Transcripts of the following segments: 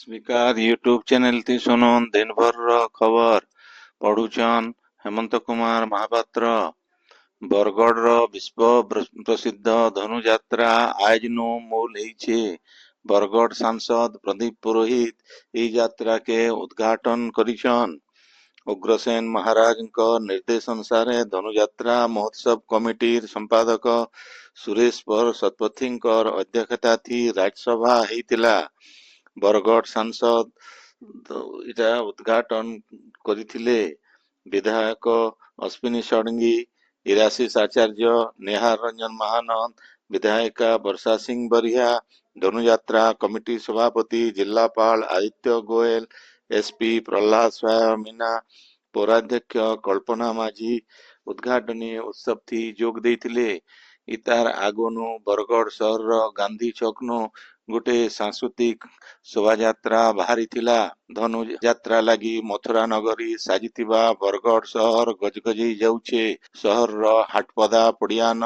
Speaker YouTube channel ती सुनन दिन भर रो खबर पढ़ुचन हेमंत कुमार महापात्र। बरगढ़ रो विश्व प्रसिद्ध धनुयात्रा आज नु मूल हेइछे। बरगढ़ सांसद प्रदीप पुरोहित ई यात्रा के उद्घाटन करिछन। उग्रसेन महाराजଙ୍କ निर्देश अनुसार धनुयात्रा महोत्सव कमिटीर संपादक सुरेश पर शतपथीଙ୍କର अध्यक्षता थी राज्यसभा हेइतिला। बरगढ़ सांसद इटा उद्घाटन କରିଥିଲେ। विधायक अश्विनी षडंगी, इराशिष आचार्य, नेहार रंजन महानंद, विधायिका वर्षा सिंह बरिया, धनुयात्रा कमिटी सभापति जिलापाल आदित्य गोयल, एसपी प्रहलाद स्वाय मीना, पौराध्यक्ष कल्पना माझी उद्घाटनी उत्सव थी जोग देइथिले। इतार आगोनु बरगढ़ सहर गांधी चौक नु गोटे सांस्कृतिक शोभायात्रा बाहरी थिला। धनु यात्रा लगी मथुरा नगरी साजिथिबा बरगढ़ सहर गजगजी जाउछे। सहर रो हाटपदा पड़ियान,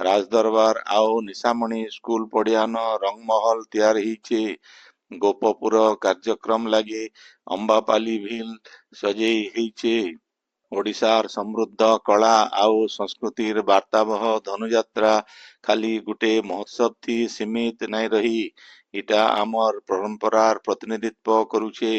राजदरबार आउ निशामणी स्कूल पड़ियान रंगमहल तैयार हिचे। गोपपुर कार्यक्रम लगी अंबापाली भील सजेई हिचे। ओडिशार समृद्ध कला आउ संस्कृतिर वार्तावह धनुयात्रा खाली गुटे महोत्सव थी सीमित नहीं रही। इटा आमर परंपरार प्रतिनिधित्व करुछे।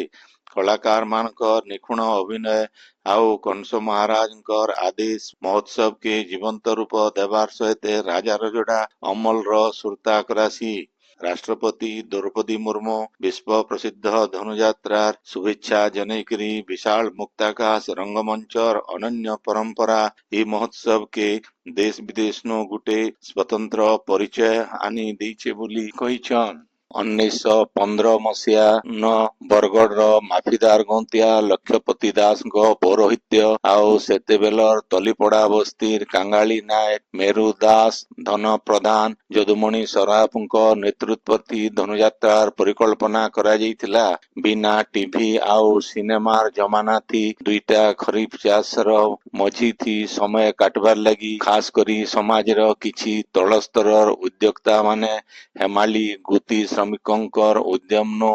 कलाकार मानकर निखुण अभिनय आउ कंस महाराजଙ୍କର आदेश महोत्सव के जीवंत रूप देवार सहित राजा रजोड़ा अमल रो सुरता करासी। राष्ट्रपति द्रौपदी मुर्मू विश्व प्रसिद्ध धनुयात्रार शुभेच्छा जनैकरी विशाल मुक्ताकाश रंगमंचर अनन्य परंपरा ई महोत्सव के देश विदेश नो गुटे स्वतंत्र परिचय आनी देइछे बोली कहिछन। 1915 मसीहा न बरगढ़ माफिदार गंतिया लक्ष्यपति दास पौरोहित्य आउ सेतेबेलर तलीपड़ा बस्तीर कांगाली नायक मेरू दास धन प्रधान यदुमणि सराफ नेतृत्व धनुयात्रार परिकल्पना करा जाइथिला। बिना टीवी आउ सिनेमार जमाना थी दुईटा खरीफ चाषर मझी थी समय काटबार लगी खास करी समाज रो किछि तल स्तरर उद्योक्ता माने हेमाली गुती श्रमिकंकर उद्यम नो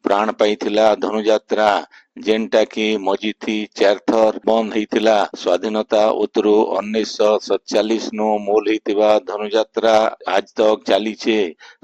प्राण पाइथिला धनुयात्रा जेनटा की मझी थी 4 थर बंद हेइथिला। स्वाधीनता उत्तरु 1947 नो मूल हेइतिबा धनुयात्रा आज तक चालीछे।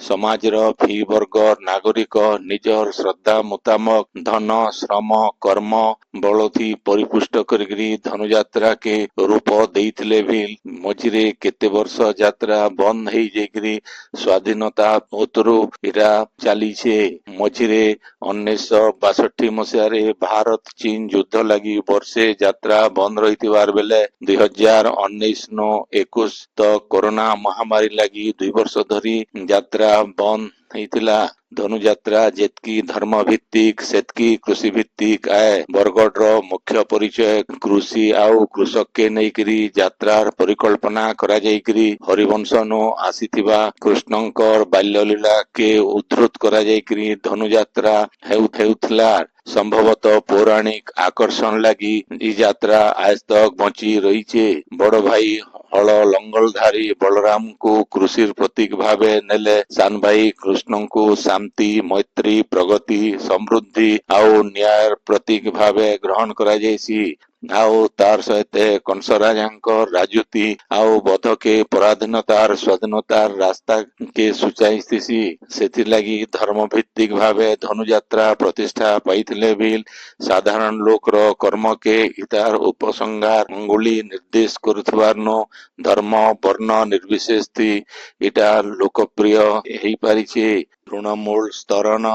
समाज रो फी वर्ग नागरिक निजर श्रद्धा मुतामक धन श्रम कर्म बलथी परिपुष्ट करिकरी धनुयात्रा के रूप देइथिले भी मझिरे केते वर्ष यात्रा बंद हेइ जेकरी स्वाधीनता उत्तरु इरा चालीछे। मझिरे 1962 मसीह भारत चीन युद्ध लगी वर्षे यात्रा बंद रही बेले 2019 नो 21 तक कोरोना महामारी लगी 2 वर्ष धरी यात्रा बंद हेइथिला। धनुयात्रा जेतकी धर्म भित्तिक सेतकी कृषि भित्तिक आए। बरगढ़ रो मुख्य परिचय कृषि आउ कृषक के नैकरी यात्रार परिकल्पना करा जाइकरी हरिवंश नो आसीथिबा कृष्णंकर बाल्यलीला के उद्धृत करा जाइकरी धनुयात्रा हेउथिला। संभवतः पौराणिक आकर्षण लगी ई यात्रा आज तक बची रहीचे। बड़ भाई हल लंगलधारी बलराम को कृषि प्रतीक भावे नेले सान भाई कृष्ण को शांति मैत्री प्रगति समृद्धि आउ न्याय प्रतीक भावे ग्रहण करा जायसी। आउ तार सहित कंस राजांकर राजूति आउ बध के पराधीनतार स्वाधीनतार रास्ता के सूचाइस्थिसी। सेथि लगी धर्म भित्तिक भावे धनुयात्रा प्रतिष्ठा पाइथिले भी साधारण लोक रो कर्म के इतार उपसंहार अंगुली निर्देश करुथबार नो धर्म वर्ण निर्विशेष थी इटा लोकप्रिय हेइ पारिछे। तृणमूल स्तरन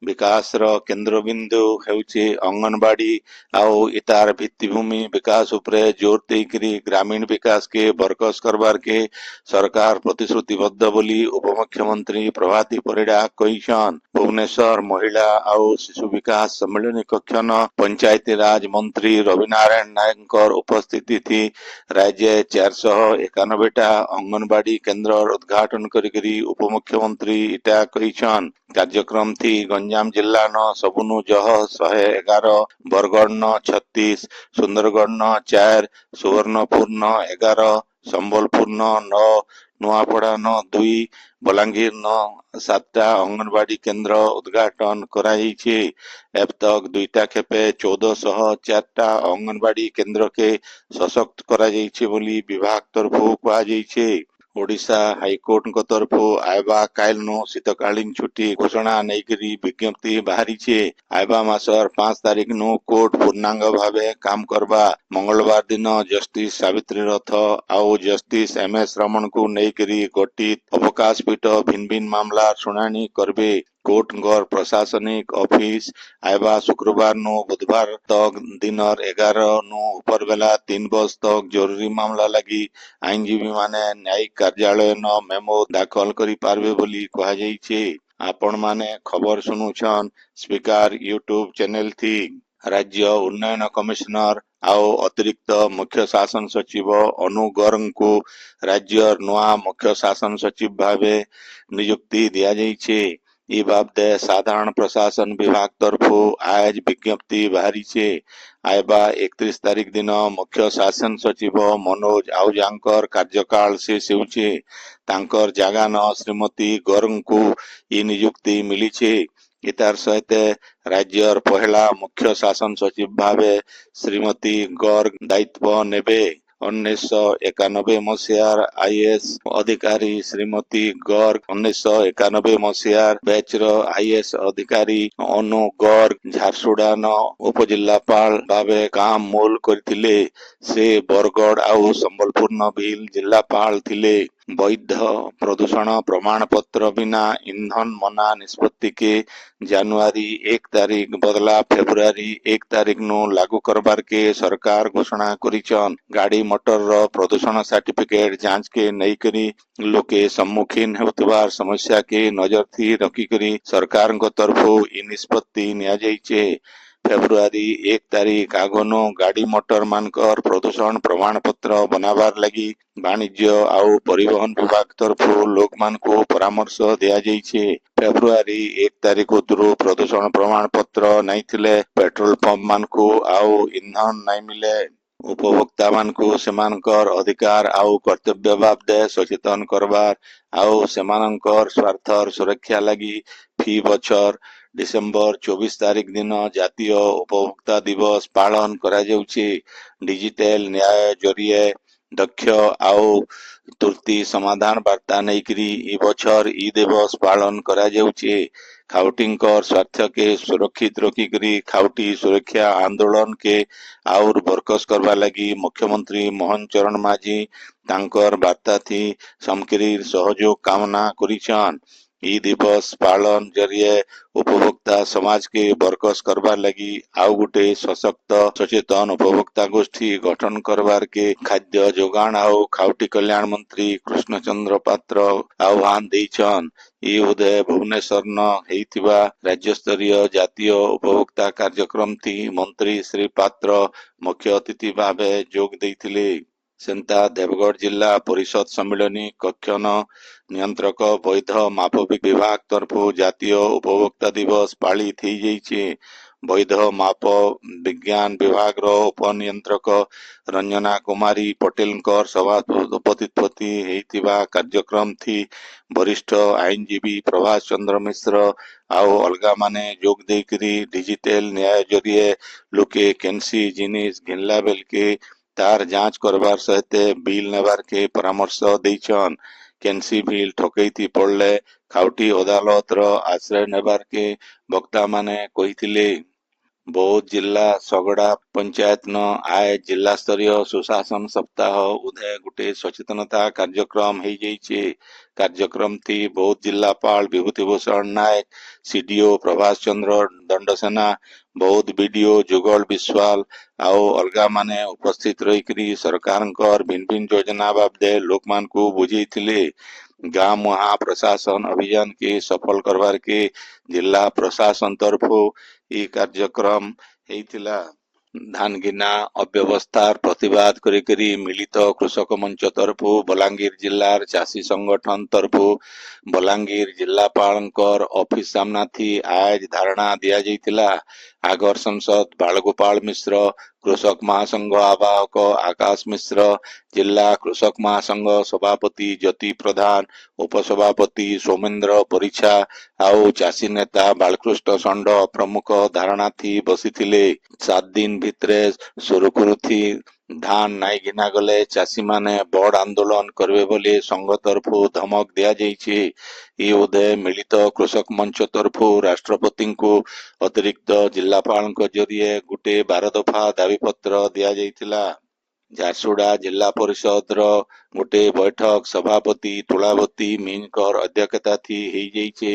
विकास रो केंद्र बिंदु हेउचे अंगनबाड़ी आउ इतार भित्तिभूमि विकास उपरे जोर देइकरी ग्रामीण विकास के बरकस करबार के सरकार प्रतिश्रुतिबद्ध बोली उपमुख्यमंत्री प्रभाती परिडा कहिछन। भुवनेश्वर महिला आउ शिशु विकास सम्मेलनी कक्षन पंचायती राज मंत्री रविनारायण नायकर उपस्थिति थी राज्य 491टा अंगनबाड़ी केंद्र उद्घाटन करिकरी उपमुख्यमंत्री इटा कहिछन। कार्यक्रम थी गंजाम जिला न सबुनु जह 111 बरगढ़ न 36 सुंदरगढ़ न 4 सुवर्णपुर न 11 संबलपुर न 9 ନୂଆପଡ଼ା ନ 2, ବଲାଙ୍ଗୀର ନ 7ଟା ଅଙ୍ଗନବାଡି କେନ୍ଦ୍ର ଉଦ୍ଘାଟନ କରାଯାଇଛି। ଏତକ ଦୁଇଟା ଖେପେ 1404ଟା ଅଙ୍ଗନବାଡି କେନ୍ଦ୍ରକେ ସଶକ୍ତ କରାଯାଇଛି ବୋଲି ବିଭାଗ ତରଫରୁ କୁହାଯାଇଛି। ଓଡ଼ିଶା ହାଇକୋର୍ଟଙ୍କ ତରଫରୁ ଆଇବା କାଲିନୁ ଶୀତକାଳୀନ ଛୁଟି ଘୋଷଣା ନେଇକରି ବିଜ୍ଞପ୍ତି ବାହାରିଛି। ଆଇବା ମାସର 5 ତାରିଖନୁ କୋର୍ଟ ପୂର୍ଣ୍ଣାଙ୍ଗ ଭାବେ କାମ କରବା। ମଙ୍ଗଳବାର ଦିନ ଜଷ୍ଟିସ ସାବିତ୍ରୀ ରଥ ଆଉ ଜଷ୍ଟିସ ଏମ.ଏସ. ରମଣଙ୍କୁ ନେଇକରି ଗଠିତ ଅବକାଶ ପୀଠ ଭିନ୍ନ ଭିନ୍ନ ମାମଲା ଶୁଣାଣି କରିବେ। କୋର୍ଟଙ୍କର ପ୍ରଶାସନିକ ଅଫିସ ଆଇବା ଶୁକ୍ରବାର ନୁ ବୁଧବାର ତକ ଦିନର 11 ନୁ ଉପର ବେଲା 3 ବଜ ତକ ଜରୁରୀ ମାମଲା ଲାଗି ଆଇନଜୀବୀ ମାନେ ନ୍ୟାୟିକ କାର୍ଯ୍ୟାଳୟ ନ ମେମୋ ଦାଖଲ କରିପାରିବେ ବୋଲି କୁହାଯାଇଛି। ଆପଣ ମାନେ ଖବର ଶୁଣୁଛନ୍ ସ୍ପିକାର ୟୁଟ୍ୟୁବ ଚ୍ୟାନେଲ ଥି। ରାଜ୍ୟ ଉନ୍ନୟନ କମିଶନର ଆଉ ଅତିରିକ୍ତ ମୁଖ୍ୟ ଶାସନ ସଚିବ ଅନୁ ଗର୍ଗଙ୍କୁ ରାଜ୍ୟର ନୂଆ ମୁଖ୍ୟ ଶାସନ ସଚିବ ଭାବେ ନିଯୁକ୍ତି ଦିଆଯାଇଛି। ଇ ବାବଦେ ସାଧାରଣ ପ୍ରଶାସନ ବିଭାଗ ତରଫରୁ ଆଜ ବିଜ୍ଞପ୍ତି ବାହାରିଛି। ଆଇବା 31 ତାରିଖ ଦିନ ମୁଖ୍ୟ ଶାସନ ସଚିବ ମନୋଜ ଆହୁଜାଙ୍କର କାର୍ଯ୍ୟକାଳ ଶେଷ ହେଉଛି। ତାଙ୍କର ଜାଗାନ ଶ୍ରୀମତୀ ଗର୍ଗଙ୍କୁ ଇ ନିଯୁକ୍ତି ମିଳିଛି। ଇତାର ସହିତ ରାଜ୍ୟର ପହିଲା ମୁଖ୍ୟ ଶାସନ ସଚିବ ଭାବେ ଶ୍ରୀମତୀ ଗର୍ଗ ଦାୟିତ୍ୱ ନେବେ। 1991 ମସିହାର ଆଇଏଏସ୍ ଅଧିକାରୀ ଶ୍ରୀମତୀ ଗର୍ଗ 1991 ମସିହାର ବ୍ୟାଚର ଆଇଏଏସ୍ ଅଧିକାରୀ ଅନୁ ଗର୍ଗ ଝାରସୁଗୁଡାର ଉପଜିଲ୍ଲାପାଳ ଭାବେ କାମ ମୂଲ କରିଥିଲେ। ସେ ବରଗଡ଼ ଆଉ ସମ୍ବଲପୁର ବିଲ୍ ଜିଲ୍ଲାପାଳ ଥିଲେ। ବୈଧ ପ୍ରଦୂଷଣ ପ୍ରମାଣପତ୍ର ବିନା ଇନ୍ଧନ ମନା ନିଷ୍ପତ୍ତିକେ ଜାନୁଆରୀ 1 ତାରିଖ ବଦଲା ଫେବୃଆରୀ 1 ତାରିଖ ନୁ ଲାଗୁ କରବାରକେ ସରକାର ଘୋଷଣା କରିଛନ୍। ଗାଡି ମଟରର ପ୍ରଦୂଷଣ ସାର୍ଟିଫିକେଟ ଯାଞ୍ଚକେ ନେଇକରି ଲୋକେ ସମ୍ମୁଖୀନ ହେଉଥିବାର ସମସ୍ୟାକେ ନଜରଥି ରଖିକରି ସରକାରଙ୍କ ତରଫରୁ ଇ ନିଷ୍ପତ୍ତି ନିଆଯାଇଛି। ଫେବୃଆରୀ 1 ତାରିଖ ଆଗନୁ ଗାଡି ମଟର ମାନଙ୍କର ପ୍ରଦୂଷଣ ପ୍ରମାଣପତ୍ର ବନାବାର ଲାଗି ବାଣିଜ୍ୟ ଆଉ ପରିବହନ ବିଭାଗ ତରଫରୁ ଲୋକମାନଙ୍କୁ ପରାମର୍ଶ ଦିଆଯାଇଛି। ଫେବୃଆରୀ 1 ତାରିଖ ଉତରୁ ପ୍ରଦୂଷଣ ପ୍ରମାଣପତ୍ର ନାଇଥିଲେ ପେଟ୍ରୋଲ ପମ୍ପ ମାନଙ୍କୁ ଆଉ ଇନ୍ଧନ ନାଇଁ ମିଲେ। ଉପଭୋକ୍ତା ମାନଙ୍କୁ ସେମାନଙ୍କର ଅଧିକାର ଆଉ କର୍ତ୍ତବ୍ୟ ବାବଦେ ସଚେତନ କରବାର ଆଉ ସେମାନଙ୍କର ସ୍ୱାର୍ଥର ସୁରକ୍ଷା ଲାଗି ଫି ବଛର ଡିସେମ୍ବର 24 ତାରିଖ ଦିନ ଜାତୀୟ ଉପଭୋକ୍ତା ଦିବସ ପାଳନ କରାଯାଉଛି। ଡିଜିଟାଲ ନ୍ୟାୟ ଜରିଏ ଦକ୍ଷ ଆଉ ତୁର୍ତ୍ତୀ ସମାଧାନ ବାର୍ତ୍ତା ନେଇକରି ଇ ବଛର ଇ ଦିବସ ପାଳନ କରାଯାଉଛି। ଖାଉଟିଙ୍କର ସ୍ୱାର୍ଥକେ ସୁରକ୍ଷିତ ରଖିକରି ଖାଉଟି ସୁରକ୍ଷା ଆନ୍ଦୋଳନକେ ଆଉର ବରକସ କରବା ଲାଗି ମୁଖ୍ୟମନ୍ତ୍ରୀ ମୋହନ ଚରଣ ମାଝୀ ତାଙ୍କର ବାର୍ତ୍ତାଥି ସମକିରିର ସହଯୋଗ କାମନା କରିଛନ୍। ଇ ଦିବସ ପାଳନ ଜରିଏ ଉପଭୋକ୍ତା ସମାଜକେ ବରକସ କରବାର ଲାଗି ଆଉ ଗୋଟେ ସଶକ୍ତ ସଚେତନ ଉପଭୋକ୍ତା ଗୋଷ୍ଠୀ ଗଠନ କରବାରକେ ଖାଦ୍ୟ ଯୋଗାଣ ଆଉ ଖାଉଟି କଲ୍ୟାଣ ମନ୍ତ୍ରୀ କୃଷ୍ଣଚନ୍ଦ୍ର ପାତ୍ର ଆହ୍ୱାନ ଦେଇଛନ୍। ଇ ଉଦୟ ଭୁବନେଶ୍ୱର ନ ହେଇଥିବା ରାଜ୍ୟସ୍ତରୀୟ ଜାତୀୟ ଉପଭୋକ୍ତା କାର୍ଯ୍ୟକ୍ରମ ଥି ମନ୍ତ୍ରୀ ଶ୍ରୀ ପାତ୍ର ମୁଖ୍ୟ ଅତିଥି ଭାବେ ଯୋଗ ଦେଇଥିଲେ। ସେନ୍ତା ଦେବଗଡ଼ ଜିଲ୍ଲା ପରିଷଦ ସମ୍ମିଳନୀ କକ୍ଷନ ନିୟନ୍ତ୍ରକ ବୈଧ ମାପ ବିଭାଗ ତରଫରୁ ଜାତୀୟ ଉପଭୋକ୍ତା ଦିବସ ପାଳିତ ହେଇଯାଇଛି। ବୈଧ ମାପ ବିଜ୍ଞାନ ବିଭାଗର ଉପନିୟନ୍ତ୍ରକ ରଞ୍ଜନା କୁମାରୀ ପଟେଲଙ୍କର ସଭାପତିତ୍ୱରେ ହେଇଥିବା କାର୍ଯ୍ୟକ୍ରମ ଥି ବରିଷ୍ଠ ଆଇନଜୀବୀ ପ୍ରଭାସ ଚନ୍ଦ୍ର ମିଶ୍ର ଆଉ ଅଲଗା ମାନେ ଯୋଗ ଦେଇକରି ଡିଜିଟାଲ ନ୍ୟାୟ ଜରିଏ ଲୋକେ କେନ୍ସି ଜିନିଷ ଘିନଲା ବେଲକେ ତାର ଯାଞ୍ଚ କରବାର ସହିତ ବିଲ୍ ନେବାରକେ ପରାମର୍ଶ ଦେଇଛନ୍। କେନ୍ସି ବିଲ୍ ଠକେଇତି ପଡଲେ ଖାଉଟି ଅଦାଲତର ଆଶ୍ରୟ ନେବାରକେ ବକ୍ତାମାନେ କହିଥିଲେ। ବୌଦ୍ଧ ଜିଲ୍ଲା ଶଗଡା ପଞ୍ଚାୟତ ନ ଆୟ ଜିଲ୍ଲା ସ୍ତରୀୟ ସୁଶାସନ ସପ୍ତାହ ଉଦୟ ଗୋଟେ ସଚେତନତା କାର୍ଯ୍ୟକ୍ରମ ହେଇଯାଇଛି। କାର୍ଯ୍ୟକ୍ରମ ଥି ବୌଦ୍ଧ ଜିଲ୍ଲାପାଳ ବିଭୂତି ଭୂଷଣ ନାୟକ, ସିଡିଓ ପ୍ରଭାସ ଚନ୍ଦ୍ର ଦଣ୍ଡସେନା, ବୌଦ୍ଧ ବିଡିଓ ଯୁଗଳ ବିଶ୍ୱାଳ ଆଉ ଅଲଗା ମାନେ ଉପସ୍ଥିତ ରହିକରି ସରକାରଙ୍କର ଭିନ୍ନ ଭିନ୍ନ ଯୋଜନା ବାବଦେ ଲୋକମାନଙ୍କୁ ବୁଝେଇଥିଲେ। ଗାଁ ମୁହାଁ ପ୍ରଶାସନ ଅଭିଯାନ କେ ସଫଳ କରବାର କେ ଜିଲ୍ଲା ପ୍ରଶାସନ ତରଫରୁ ଇ କାର୍ଯ୍ୟକ୍ରମ ହେଇଥିଲା। ଧାନ ଗିନା ଅବ୍ୟବସ୍ଥାର ପ୍ରତିବାଦ କରିକରି ମିଳିତ କୃଷକ ମଞ୍ଚ ତରଫରୁ ବଲାଙ୍ଗୀର ଜିଲ୍ଲାର ଚାଷୀ ସଂଗଠନ ତରଫରୁ ବଲାଙ୍ଗୀର ଜିଲ୍ଲାପାଳଙ୍କର ଅଫିସ ସାମ୍ନାଥି ଆଜ ଧାରଣା ଦିଆଯାଇଥିଲା। আগর সাংসদ বালগোপাল মিশ্র, কৃষক মহাসংঘ আহ্বায়ক আকাশ মিশ্র, জিলা কৃষক মহাসংঘ সভাপতি জ্যোতি প্রধান, উপসভাপতি ସୌମେନ୍ଦ୍ର ପରିଛା ଆଉ ଚାଷୀ ନେତା ବାଳକୃଷ୍ଣ ଷଣ୍ଢ ପ୍ରମୁଖ ଧାରଣାଥି ବସିଥିଲେ। 7 ଦିନ ଭିତରେ ସୁରୁଖୁରୁଥି ଧାନ ନାଇଁ ଘିନା ଗଲେ ଚାଷୀମାନେ ବଡ ଆନ୍ଦୋଳନ କରିବେ ବୋଲି ସଂଘ ତରଫୁ ଧମକ ଦିଆଯାଇଛି। ଇ ଉଦୟ ମିଳିତ କୃଷକ ମଞ୍ଚ ତରଫୁ ରାଷ୍ଟ୍ରପତିଙ୍କୁ ଅତିରିକ୍ତ ଜିଲ୍ଲାପାଳଙ୍କ ଜରିଏ ଗୋଟିଏ 12 ଦଫା ଦାବିପତ୍ର ଦିଆଯାଇଥିଲା। ଝାରସୁଗୁଡ଼ା ଜିଲ୍ଲା ପରିଷଦର ଗୋଟିଏ ବୈଠକ ସଭାପତି ତୁଳାବତୀ ମିଞ୍ଜଙ୍କର ଅଧ୍ୟକ୍ଷତାଥି ହେଇଯାଇଛି।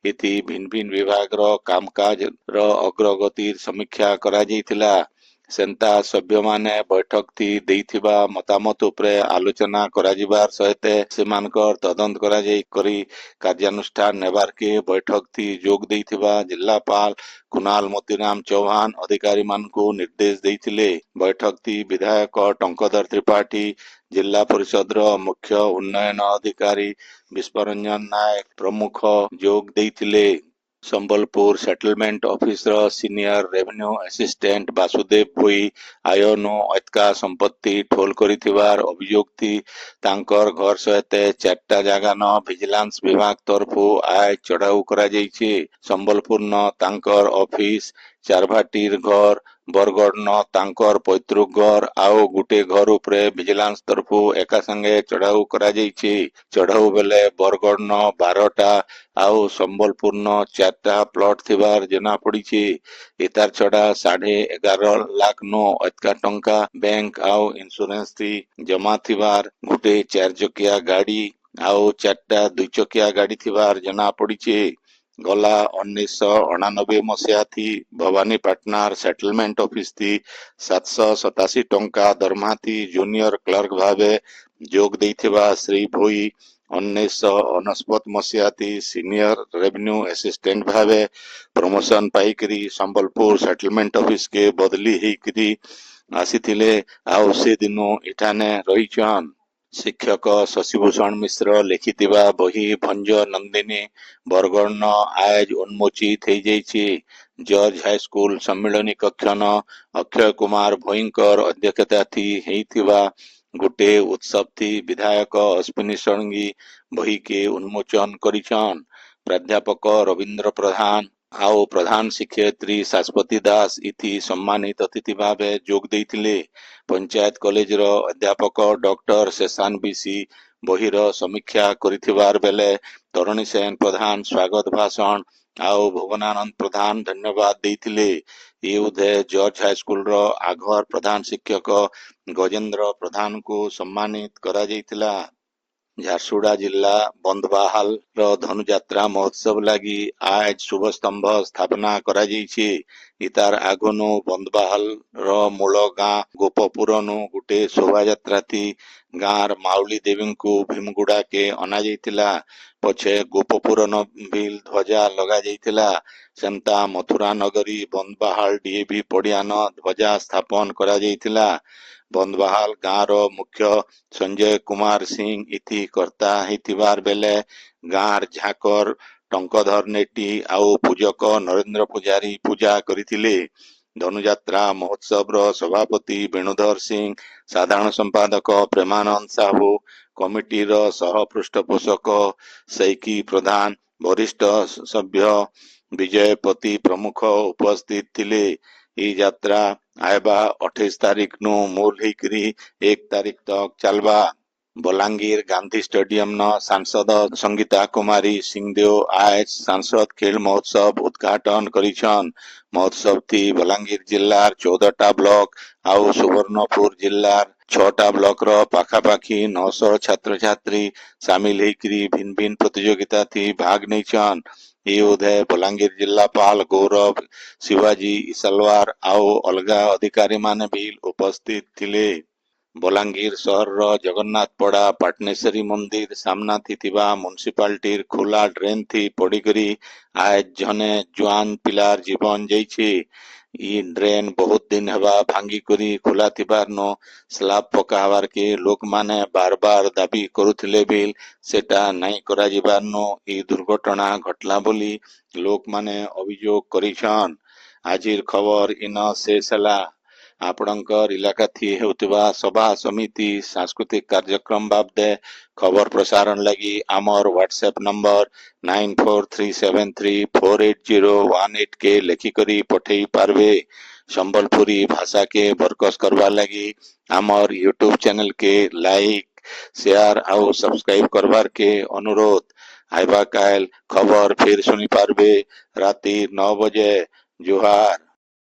ଏଥି ଭିନ୍ନ ଭିନ୍ନ ବିଭାଗର କାମକାଜର ଅଗ୍ରଗତିର ସମୀକ୍ଷା କରାଯାଇଥିଲା। ସେନ୍ତା ସଭ୍ୟମାନେ ବୈଠକଥି ଦେଇଥିବା ମତାମତ ଉପରେ ଆଲୋଚନା କରାଯିବାର ସହିତ ସେମାନଙ୍କର ତଦନ୍ତ କରାଯାଇ କରି କାର୍ଯ୍ୟାନୁଷ୍ଠାନ ନେବାରକେ ବୈଠକଥି ଯୋଗ ଦେଇଥିବା ଜିଲ୍ଲାପାଳ କୁନାଲ ମୋତିରାମ ଚୌହାନ ଅଧିକାରୀମାନଙ୍କୁ ନିର୍ଦ୍ଦେଶ ଦେଇଥିଲେ। ବୈଠକଥି ବିଧାୟକ ଟଙ୍କଧର ତ୍ରିପାଠୀ, ଜିଲ୍ଲା ପରିଷଦର ମୁଖ୍ୟ ଉନ୍ନୟନ ଅଧିକାରୀ ବିଶ୍ୱରଞ୍ଜନ ନାୟକ ପ୍ରମୁଖ ଯୋଗ ଦେଇଥିଲେ। Sambalpur settlement officer senior revenue assistant Basudev Bhoi ଆୟନୁ ଅତ୍କା ସମ୍ପତ୍ତି ଠୋଲ କରିଥିବାର ଅଭିଯୋଗଥି ତାଙ୍କର ଘର ସହିତ 4ଟା ଜାଗାନ ଭିଜିଲାନ୍ସ ବିଭାଗ ତରଫୁ ଆୟ ଚଢାଉ କରାଯାଇଛି। ସମ୍ବଲପୁରନ ତାଙ୍କର ଅଫିସ, ଚାରଭାଟିର ଘର, ବରଗଡନ ତାଙ୍କର ପୈତୃକ ଘର ଆଉ ଗୋଟିଏ ଘର ଉପରେ ଭିଜିଲାନ୍ସ ତରଫୁ ଏକା ସାଙ୍ଗେ ଚଢାଉ କରାଯାଇଛି। ଚଢାଉ ବେଲେ ବରଗଡନ 12ଟା ଆଉ ସମ୍ବଲପୁରନ 4ଟା ପ୍ଲଟ ଥିବାର ଜଣା ପଡିଛି। ଏତାର ଛଡା 11.5 ଲାଖ ନୁ ଅତ୍କା ଟଙ୍କା ବ୍ୟାଙ୍କ ଆଉ ଇନ୍ସୁରାନ୍ସ ଥି ଜମା ଥିବାର, ଗୋଟିଏ 4 ଚକିଆ ଗାଡି ଆଉ 4ଟା 2 ଚକିଆ ଗାଡି ଥିବାର ଜଣା ପଡିଛି। ଗଲା 1999 ମସିହାଥି ଭବାନୀପାଟଣାର ସେଟଲମେଣ୍ଟ ଅଫିସଥି 787 ଟଙ୍କା ଦରମାଥି ଜୁନିୟର କ୍ଲର୍କ ଭାବେ ଯୋଗ ଦେଇଥିବା ଶ୍ରୀ ଭୋଇ 1999 ମସିହାଥି ସିନିୟର ରେଭିନ୍ୟୁ ଆସିଷ୍ଟାଣ୍ଟ ଭାବେ ପ୍ରମୋସନ ପାଇକରି ସମ୍ବଲପୁର ସେଟଲମେଣ୍ଟ ଅଫିସକେ ବଦଲି ହେଇକରି ଆସିଥିଲେ ଆଉ ସେ ଦିନୁ ଏଠାନେ ରହିଛନ୍। ଶିକ୍ଷକ ଶଶିଭୂଷଣ ମିଶ୍ର ଲେଖିଥିବା ବହି ଭଞ୍ଜ ନନ୍ଦିନୀ ବରଗଡନ ଆଜ ଉନ୍ମୋଚିତ ହେଇଯାଇଛି। ଜର୍ଜ ହାଇସ୍କୁଲ ସମ୍ମିଳନୀ କକ୍ଷନ ଅକ୍ଷୟ କୁମାର ଭୋଇଙ୍କର ଅଧ୍ୟକ୍ଷତାଥି ହେଇଥିବା ଗୋଟିଏ ଉତ୍ସବଥି ବିଧାୟକ ଅଶ୍ୱିନୀ ଷଡଙ୍ଗୀ ବହିକେ ଉନ୍ମୋଚନ କରିଛନ୍। ପ୍ରାଧ୍ୟାପକ ରବୀନ୍ଦ୍ର ପ୍ରଧାନ ଆଉ ପ୍ରଧାନ ଶିକ୍ଷୟିତ୍ରୀ ଶାଶ୍ୱତୀ ଦାସ ଇଥି ସମ୍ମାନିତ ଅତିଥି ଭାବେ ଯୋଗ ଦେଇଥିଲେ। ପଞ୍ଚାୟତ କଲେଜର ଅଧ୍ୟାପକ ଡକ୍ଟର ଶେଷାନ ବିଶି ବହିର ସମୀକ୍ଷା କରିଥିବାର ବେଲେ ତରୁଣୀ ସେନ ପ୍ରଧାନ ସ୍ୱାଗତ ଭାଷଣ ଆଉ ଭୁବନାନନ୍ଦ ପ୍ରଧାନ ଧନ୍ୟବାଦ ଦେଇଥିଲେ। ଏ ଉଦୟ ଜର୍ଜ ହାଇସ୍କୁଲର ଆଘର ପ୍ରଧାନ ଶିକ୍ଷକ ଗଜେନ୍ଦ୍ର ପ୍ରଧାନଙ୍କୁ ସମ୍ମାନିତ କରାଯାଇଥିଲା। ଝାରସୁଗୁଡ଼ା ଜିଲ୍ଲା ବନ୍ଦବାହାଲର ଧନୁଯାତ୍ରା ମହୋତ୍ସବ ଲାଗି ଆଜ ଶୁଭସ୍ତମ୍ଭ ସ୍ଥାପନା କରାଯାଇଛି। ଇତାର ଆଗନୁ ବନ୍ଦବାହାଲର ମୂଳ ଗାଁ ଗୋପପୁରନୁ ଗୋଟିଏ ଶୋଭାଯାତ୍ରାଥି ଗାଁର ମାଉଲି ଦେବୀଙ୍କୁ ଭୀମଗୁଡାକେ ଅଣାଯାଇଥିଲା। ପଛେ ଗୋପପୁରନ ଭିଲ ଧ୍ୱଜା ଲଗାଯାଇଥିଲା। ସେନ୍ତା ମଥୁରା ନଗରୀ ବନ୍ଦବାହାଲ ଡିଏଭି ପଡିଆନ ଧ୍ୱଜା ସ୍ଥାପନ କରାଯାଇଥିଲା। ବନ୍ଦବାହାଲ ଗାଁର ମୁଖ୍ୟ ସଞ୍ଜୟ କୁମାର ସିଂ ଇଥି କର୍ତ୍ତା ହେଇଥିବାର ବେଲେ ଗାଁର ଝାକର ଟଙ୍କଧର ନେଟି ଆଉ ପୂଜକ ନରେନ୍ଦ୍ର ପୂଜାରୀ ପୂଜା କରିଥିଲେ। ଧନୁଯାତ୍ରା ମହୋତ୍ସବର ସଭାପତି ବେଣୁଧର ସିଂ, ସାଧାରଣ ସମ୍ପାଦକ ପ୍ରେମାନନ୍ଦ ସାହୁ, କମିଟିର ସହ ପୃଷ୍ଠପୋଷକ ସୈକି ପ୍ରଧାନ, ବରିଷ୍ଠ ସଭ୍ୟ ବିଜୟ ପତି ପ୍ରମୁଖ ଉପସ୍ଥିତ ଥିଲେ। ଇ ଯାତ୍ରା ଆଇବା 28 ତାରିଖ ନୁ ମୂଲ ହେଇକରି 1 ତାରିଖ ତକ ଚାଲବା। ବଲାଙ୍ଗୀର ଗାନ୍ଧୀ ଷ୍ଟାଡିୟମନ ସାଂସଦ ସଙ୍ଗୀତା କୁମାରୀ ସିଂଦେଓ ଆଜ ସାଂସଦ ଖେଳ ମହୋତ୍ସବ ଉଦ୍ଘାଟନ କରିଛନ୍। ମହୋତ୍ସବଥି ବଲାଙ୍ଗୀର ଜିଲ୍ଲାର 14ଟା ବ୍ଲକ ଆଉ ସୁବର୍ଣ୍ଣପୁର ଜିଲ୍ଲାର 6ଟା ବ୍ଲକର ପାଖାପାଖି 900 ଛାତ୍ରଛାତ୍ରୀ ସାମିଲ ହେଇକରି ଭିନ୍ନ ଭିନ୍ନ ପ୍ରତିଯୋଗିତାଥି ଭାଗ ନେଇଛନ୍। ଏ ଉଦୟ ବଲାଙ୍ଗୀର ଜିଲ୍ଲାପାଳ ଗୌରବ ଶିବାଜୀ ଇସାଲୱାର ଆଉ ଅଲଗା ଅଧିକାରୀମାନେ ବି ଉପସ୍ଥିତ ଥିଲେ। ବଲାଙ୍ଗୀର ସହରର ଜଗନ୍ନାଥପଡା ପାଟନେଶ୍ୱରୀ ମନ୍ଦିର ସାମ୍ନାଥି ଥିବା ମ୍ୟୁନିସିପାଲିଟିର ଖୋଲା ଡ୍ରେନଥି ପଡିକରି ଆଜ ଜଣେ ଜୁଆନ ପିଲାର ଜୀବନ ଯାଇଛି। ଇ ଡ୍ରେନ ବହୁତ ଦିନ ହେବା ଭାଙ୍ଗିକରି ଖୋଲା ଥିବାରନୁ ସ୍ଲାବ ପକାହବାରକେ ଲୋକମାନେ ବାର ବାର ଦାବି କରୁଥିଲେ ବି ସେଟା ନାଇଁ କରାଯିବାରନୁ ଇ ଦୁର୍ଘଟଣା ଘଟଲା ବୋଲି ଲୋକମାନେ ଅଭିଯୋଗ କରିଛନ୍। ଆଜିର ଖବର ଇନ ଶେଷ ହେଲା। ଆପଣଙ୍କର ଇଲାକାଥି ହେଉଥିବା ସଭା ସମିତି ସାଂସ୍କୃତିକ କାର୍ଯ୍ୟକ୍ରମ ବାବଦେ ଖବର ପ୍ରସାରଣ ଲାଗି ଆମର ହ୍ୱାଟ୍ସଆପ୍ ନମ୍ବର 9437348018 କେ ଲେଖିକରି ପଠେଇ ପାରବେ। ସମ୍ବଲପୁରୀ ଭାଷା के बरकस करवार लगी आमर यूट्यूब चैनल के लाइक शेयर आउ सब्सक्राइब करवार के अनुरोध। आइबा काल खबर फिर सुनी पारबे राति 9 बजे। जोहार।